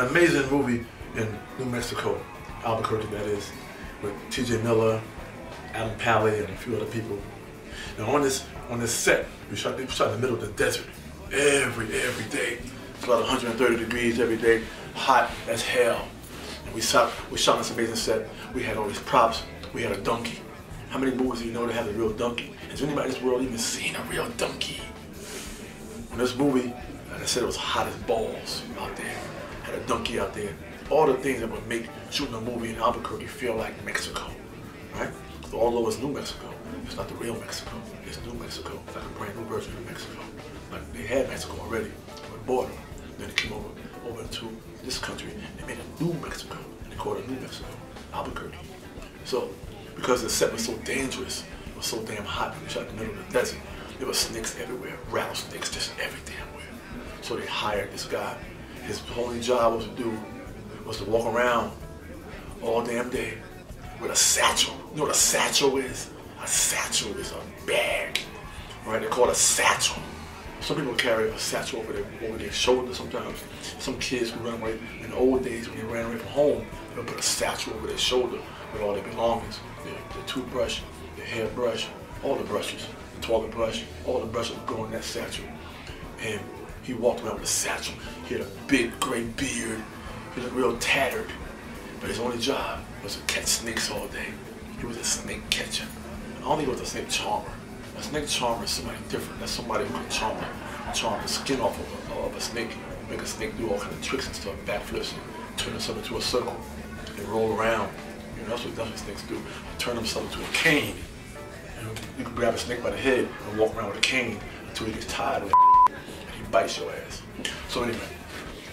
an amazing movie in New Mexico, Albuquerque that is, with T.J. Miller, Adam Pally, and a few other people. And on this set, we shot in the middle of the desert every day. It's about 130 degrees every day, hot as hell. And we shot on this amazing set. We had all these props. We had a donkey. How many movies do you know that have a real donkey? Has anybody in this world even seen a real donkey? In this movie, like I said, it was hot as balls out there. Had a donkey out there. All the things that would make shooting a movie in Albuquerque feel like Mexico, right? So although it's New Mexico, it's not the real Mexico. It's New Mexico. It's like a brand new version of Mexico. Like they had Mexico already. We bought them. Then they came over to this country and they made a new Mexico. And they called it New Mexico, Albuquerque. So, because the set was so dangerous, it was so damn hot, we shot in the middle of the desert, there were snakes everywhere, rattlesnakes just every damn where. So they hired this guy. His only job was to walk around all damn day with a satchel. You know what a satchel is? A satchel is a bag, right? They call it a satchel. Some people carry a satchel over their shoulder sometimes. Some kids who run away, in the old days when they ran away from home, they'll put a satchel over their shoulder with all their belongings, their toothbrush, their hairbrush, all the brushes, the toilet brush, all the brushes would go in that satchel. And he walked around with a satchel. He had a big gray beard. He looked real tattered. But his only job was to catch snakes all day. He was a snake catcher. I don't think he was a snake charmer. A snake charmer is somebody different. That's somebody who can charm the skin off of a snake, make a snake do all kinds of tricks and stuff, backflips, and turn himself into a circle and roll around. You know, that's what snakes do. Turn themselves into a cane. And you can grab a snake by the head and walk around with a cane until he gets tired of it and he bites your ass. So anyway,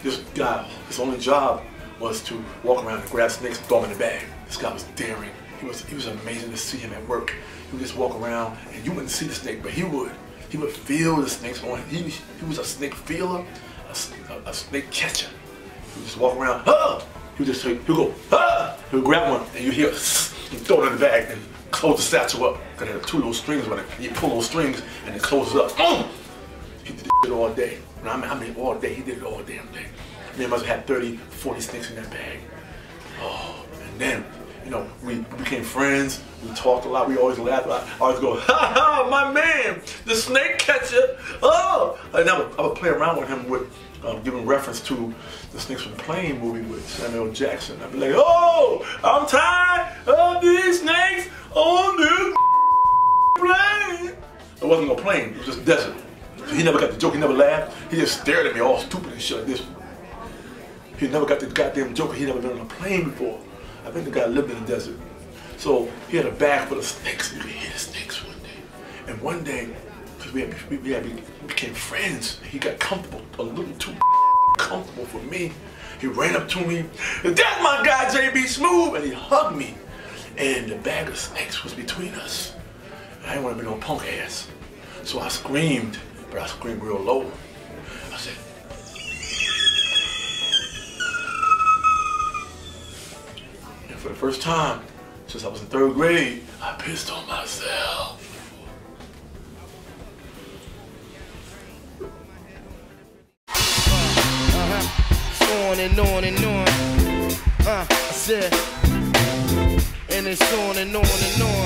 this guy, his only job was to walk around and grab snakes and throw them in the bag. This guy was daring. He was amazing to see him at work. He would just walk around and you wouldn't see the snake, but he would. He would feel the snakes on him. He was a snake feeler, a snake catcher. He would just walk around, ah! He would just say, he'll go, ah! He'll grab one and you hear, and throw it in the bag and close the satchel up. Because it had two little strings on it. And you pull those strings and it closes up. He did it all day. I mean all day. He did it all damn day. Man must have had 30, 40 snakes in that bag. Oh, and then, you know, we became friends. We talked a lot. We always laughed a lot. I always go, ha ha, my man, the snake catcher. Oh, and I would play around with him with giving reference to the Snakes from Plane movie with Samuel Jackson. I'd be like, oh, I'm tired of these snakes on this plane. It wasn't no plane. It was just desert. So he never got the joke. He never laughed. He just stared at me all stupid and shit like this. He never got the goddamn joke. He'd never been on a plane before. I think the guy lived in the desert. So he had a bag full of snakes. You could hear the snakes one day. And one day, because we became friends, he got comfortable, a little too comfortable for me. He ran up to me, that's my guy JB Smooth, and he hugged me. And the bag of snakes was between us. And I didn't want to be no punk ass. So I screamed, but I screamed real low. I said, for the first time since I was in 3rd grade, I pissed on myself. On and on and on. I said, and it's on and on and on.